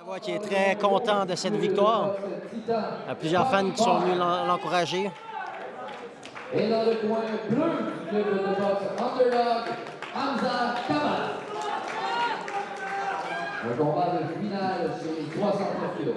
voit qu'il est très content de cette victoire. Il y a plusieurs fans qui sont venus l'encourager. Et dans le coin bleu du club de boxe Underdog, Hamza Kamal. Le combat de finale chez les 69 kilos.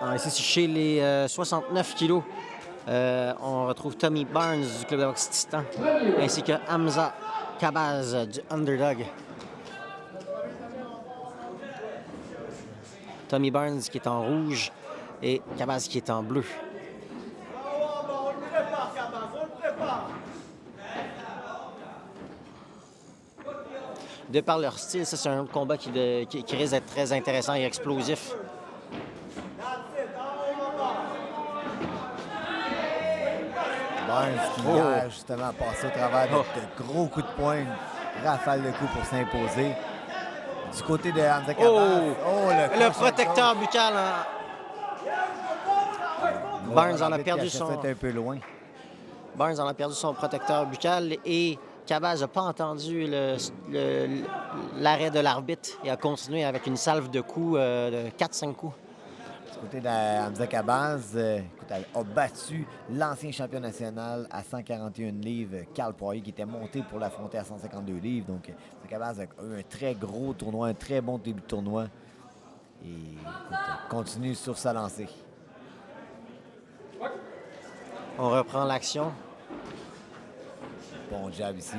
Alors ici, chez les 69 kilos, on retrouve Tommy Barnes du club de boxe Titan, ainsi que Hamza Kabaz du Underdog. Tommy Barnes qui est en rouge et Kabaz qui est en bleu. De par leur style, ça c'est un combat qui risque d'être très intéressant et explosif. Barnes qui a justement passé au travers de gros coups de poing, une rafale de coups pour s'imposer. Du côté de Hamza Kabaz, le protecteur buccal. Barnes en a perdu son... un peu loin. Barnes en a perdu son protecteur buccal et Kabaz n'a pas entendu l'arrêt de l'arbitre et a continué avec une salve de coups, de 4-5 coups. Du côté de Hamza Kabaz, a battu l'ancien champion national à 141 livres, Carl Poirier, qui était monté pour l'affronter à 152 livres. Donc, Hamza Kabaz a eu un très gros tournoi, un très bon début de tournoi. Et continue sur sa lancée. On reprend l'action. Bon jab ici.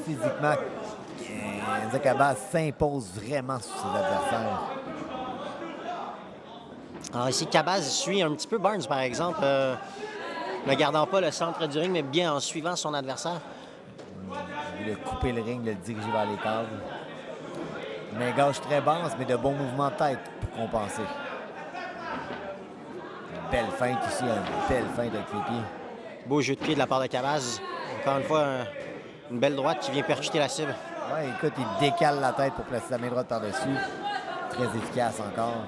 Physiquement, Hamza Kabaz s'impose vraiment sur ses adversaires. Alors ici, Kabaz suit un petit peu Barnes, par exemple, ne gardant pas le centre du ring, mais bien en suivant son adversaire. Il a coupé le ring, le diriger vers les câbles. Main gauche très basse, mais de bons mouvements de tête pour compenser. Une belle feinte ici, une belle feinte avec les pieds. Beau jeu de pied de la part de Kabaz. Encore une fois, une belle droite qui vient percuter la cible. Ouais, écoute, il décale la tête pour placer sa main droite par-dessus. Très efficace encore.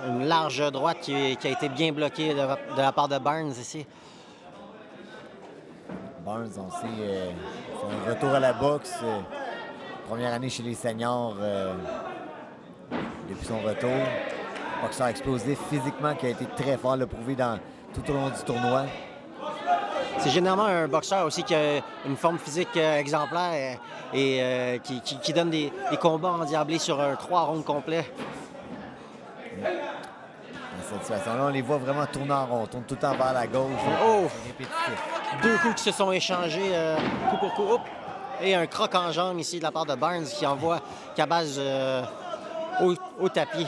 Une large droite qui a été bien bloquée de la part de Barnes ici. Barnes, on sait, son retour à la boxe. Première année chez les seniors depuis son retour. Boxeur explosif physiquement qui a été très fort, l'a prouvé tout au long du tournoi. C'est généralement un boxeur aussi qui a une forme physique exemplaire et qui donne des combats endiablés sur 3 rounds complets. Dans cette situation-là, on les voit vraiment tourner en rond, tourne tout le temps vers la gauche. Répétitif. 2 coups qui se sont échangés coup pour coup. Et un croc en jambe ici de la part de Barnes qui envoie Kabaz au tapis.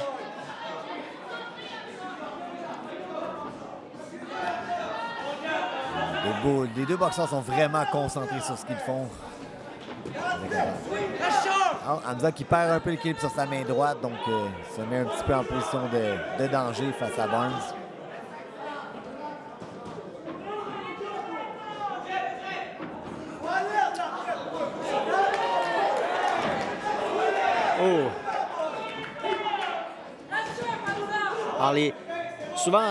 Les deux boxeurs sont vraiment concentrés sur ce qu'ils font. Hamza qui perd un peu l'équilibre sur sa main droite, donc se met un petit peu en position de danger face à Barnes. Alors, souvent,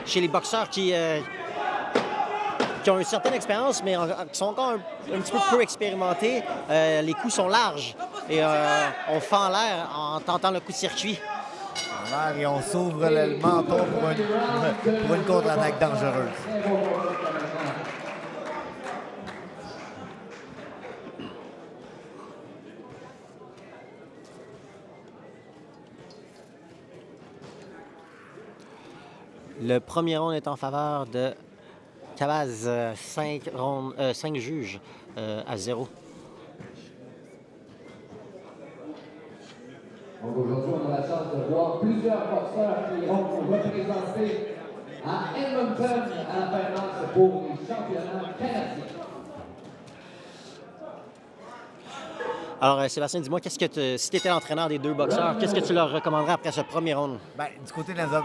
chez les boxeurs qui ont une certaine expérience, mais qui sont encore un petit peu expérimentés, les coups sont larges et on fend l'air en tentant le coup de circuit. En l'air et on s'ouvre le menton pour une contre-attaque dangereuse. Le premier round est en faveur de Kabaz, 5 juges à 0. Donc aujourd'hui, on a la chance de voir plusieurs boxeurs qui vont nous représenter à Edmonton, à la Finlande, pour les championnats canadiens. Alors, Sébastien, dis-moi, si tu étais l'entraîneur des deux boxeurs, qu'est-ce que tu leur recommanderais après ce premier round? Bien, du côté de Hamza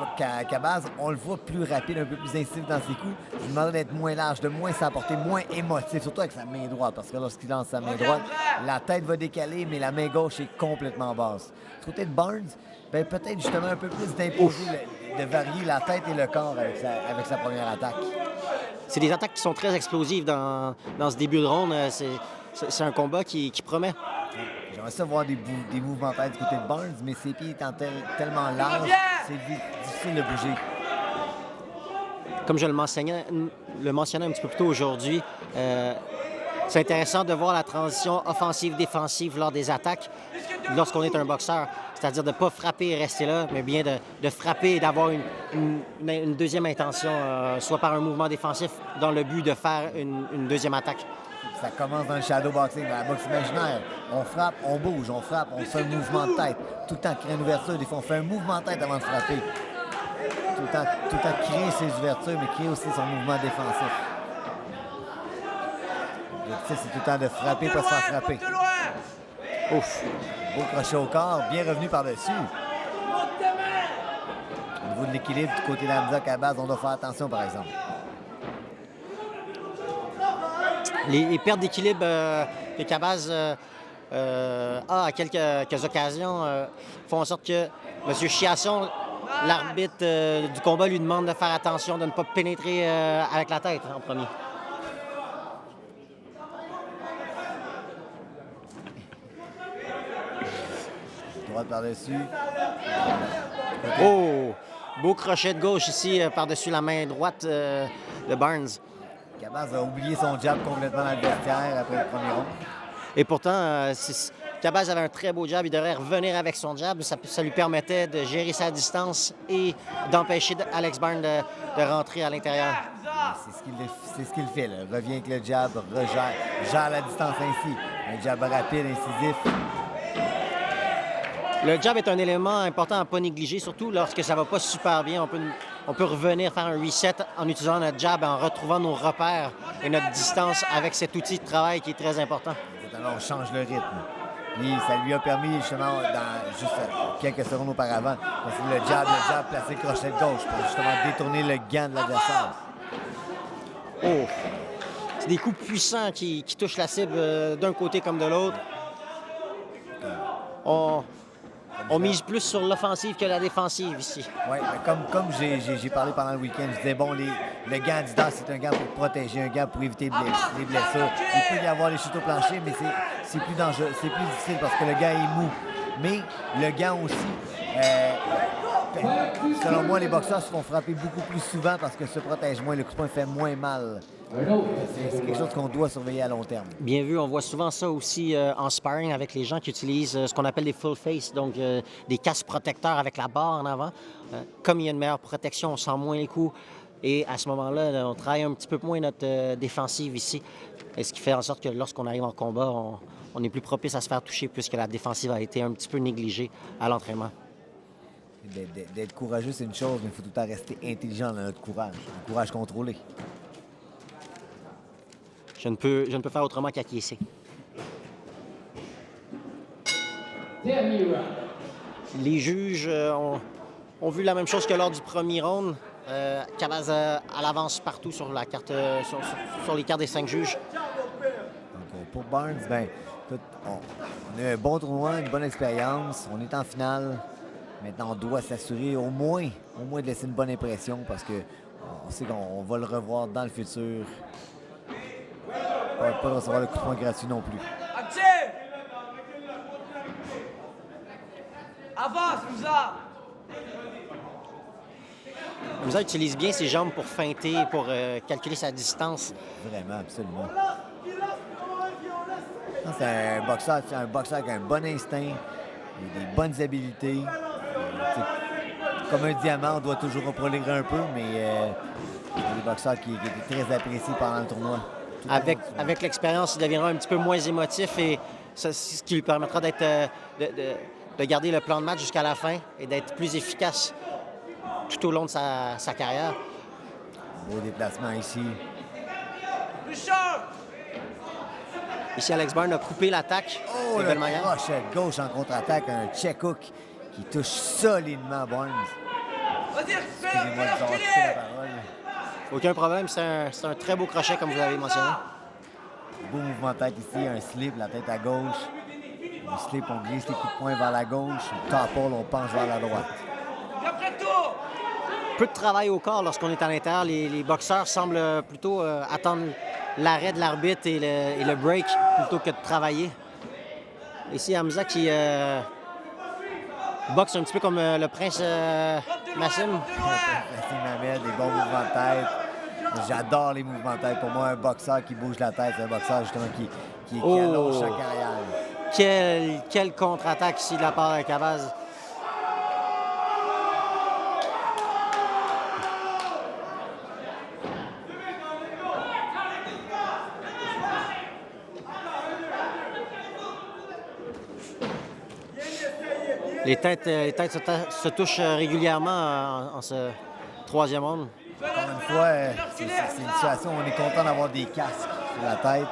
Kabaz, on le voit plus rapide, un peu plus incisif dans ses coups. Je lui demanderais d'être moins large, de moins s'apporter, moins émotif, surtout avec sa main droite, parce que lorsqu'il lance sa main droite, la tête va décaler, mais la main gauche est complètement basse. Du côté de Barnes, ben, peut-être justement un peu plus d'imposer, de varier la tête et le corps avec sa première attaque. c'est des attaques qui sont très explosives dans ce début de ronde. C'est un combat qui promet. J'aimerais ça voir des mouvements de tête du côté de Barnes, mais ses pieds étant tellement larges, c'est difficile de bouger. Comme je le mentionnais un petit peu plus tôt aujourd'hui, c'est intéressant de voir la transition offensive-défensive lors des attaques lorsqu'on est un boxeur. C'est-à-dire de ne pas frapper et rester là, mais bien de frapper et d'avoir une deuxième intention, soit par un mouvement défensif dans le but de faire une deuxième attaque. Ça commence dans le shadowboxing, dans la boxe imaginaire. On frappe, on bouge, on frappe, on fait un mouvement de tête. Tout le temps créer une ouverture, des fois on fait un mouvement de tête avant de frapper. Tout le temps créer ses ouvertures, mais créer aussi son mouvement défensif. L'objectif, c'est tout le temps de frapper, pas se faire frapper. Ouf! Beau crochet au corps, bien revenu par-dessus. Au niveau de l'équilibre du côté d'Hamza Cabaz, on doit faire attention, par exemple. Les pertes d'équilibre que Cabaz a à quelques occasions font en sorte que M. Chiasson, l'arbitre du combat, lui demande de faire attention, de ne pas pénétrer avec la tête en premier. Droite par-dessus. Oh! Beau crochet de gauche ici par-dessus la main droite de Barnes. Cabaz a oublié son jab complètement dans le vestiaire après le premier round. Et pourtant, Cabaz avait un très beau jab. Il devrait revenir avec son jab. Ça lui permettait de gérer sa distance et d'empêcher Alex Barnes de rentrer à l'intérieur. C'est ce qu'il fait. Là. Revient avec le jab, gère la distance ainsi. Un jab rapide, incisif. Le jab est un élément important à ne pas négliger, surtout lorsque ça ne va pas super bien. On peut revenir faire un reset en utilisant notre jab, en retrouvant nos repères et notre distance avec cet outil de travail qui est très important. Exactement, on change le rythme. Puis ça lui a permis, justement, juste quelques secondes auparavant, le jab, placer le crochet de gauche pour justement détourner le gant de l'adversaire. Oh! C'est des coups puissants qui touchent la cible d'un côté comme de l'autre. On mise plus sur l'offensive que la défensive ici. Oui, comme j'ai parlé pendant le week-end, je disais, bon, le gant Adidas, c'est un gant pour protéger, un gant pour éviter les blessures. Il peut y avoir les chutes au plancher, mais c'est plus dangereux, c'est plus difficile parce que le gant est mou. Mais le gant aussi, selon moi, les boxeurs se font frapper beaucoup plus souvent parce que se protège moins, le coup de poing fait moins mal. C'est quelque chose qu'on doit surveiller à long terme. Bien vu, on voit souvent ça aussi en sparring avec les gens qui utilisent ce qu'on appelle des full face, donc des casques protecteurs avec la barre en avant. Comme il y a une meilleure protection, on sent moins les coups. Et à ce moment-là, on travaille un petit peu moins notre défensive ici. Et ce qui fait en sorte que lorsqu'on arrive en combat, on est plus propice à se faire toucher puisque la défensive a été un petit peu négligée à l'entraînement. D'être courageux, c'est une chose, mais il faut tout le temps rester intelligent dans notre courage. Un courage contrôlé. Je ne peux faire autrement qu'acquiescer. Les juges ont vu la même chose que lors du premier round. Cabaz à l'avance partout sur la carte, sur les cartes des 5 juges. Donc, pour Barnes, on a un bon tournoi, une bonne expérience. On est en finale. Maintenant, on doit s'assurer au moins de laisser une bonne impression parce qu'on sait qu'on va le revoir dans le futur. Pas recevoir le coup de poing gratuit non plus. Avance, Moussa! Moussa utilise bien ses jambes pour feinter, pour calculer sa distance. Vraiment, absolument. C'est un boxeur avec un bon instinct, des bonnes habiletés. Comme un diamant, on doit toujours reprolérer un peu, mais des boxeurs qui étaient très appréciés pendant le tournoi. Avec l'expérience, il deviendra un petit peu moins émotif et c'est ce qui lui permettra de garder le plan de match jusqu'à la fin et d'être plus efficace tout au long de sa carrière. Beau déplacement ici. Ici, Alex Barnes a coupé l'attaque. Oh, le crochet gauche en contre-attaque, un check hook qui touche solidement Barnes. Excusez-moi de couper la parole. Aucun problème, c'est un très beau crochet comme vous l'avez mentionné. Beau mouvement de tête ici, un slip, la tête à gauche. Un slip, on glisse les coups de poing vers la gauche. Un topple, on penche vers la droite. peu de travail au corps lorsqu'on est à l'intérieur. Les boxeurs semblent plutôt attendre l'arrêt de l'arbitre et le break plutôt que de travailler. Ici, Hamza qui boxe un petit peu comme le prince Massim. Nassim Hamed, des bons mouvements de tête. J'adore les mouvements de tête. Pour moi, un boxeur qui bouge la tête, c'est un boxeur justement qui allonge sa carrière. Quel contre-attaque ici de la part de Cabaz. Les têtes se touchent régulièrement en ce troisième round. Encore une fois, c'est une situation où on est content d'avoir des casques sur la tête.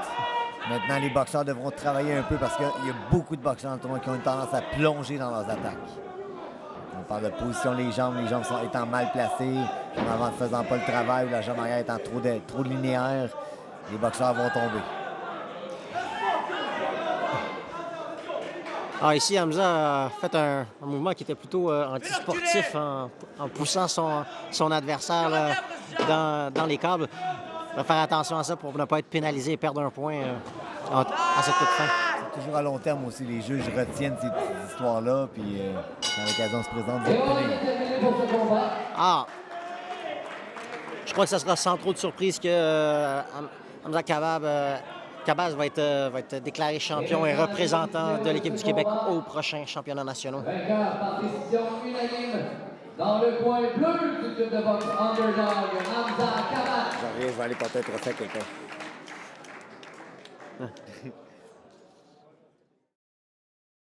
Maintenant, les boxeurs devront travailler un peu parce qu'il y a beaucoup de boxeurs dans le tournoi qui ont une tendance à plonger dans leurs attaques. On parle de position des jambes étant mal placées, en ne faisant pas le travail, la jambe arrière étant trop linéaire, les boxeurs vont tomber. Ah, ici, Hamza a fait un mouvement qui était plutôt antisportif en poussant son adversaire là, dans les câbles. Il va faire attention à ça pour ne pas être pénalisé et perdre un point à cette toute fin. C'est toujours à long terme aussi, les juges retiennent ces petites histoires-là, puis quand l'occasion se présente, ils vont punir. Ah! Je crois que ça sera sans trop de surprise que Hamza Cabaz va être déclaré champion et représentant de l'équipe du Québec au prochain championnat national. Vainqueur par décision unanime dans le coin bleu du club de boxe Underdog, Hamza Cabaz. J'arrive, je vais aller porter un trophée à quelqu'un.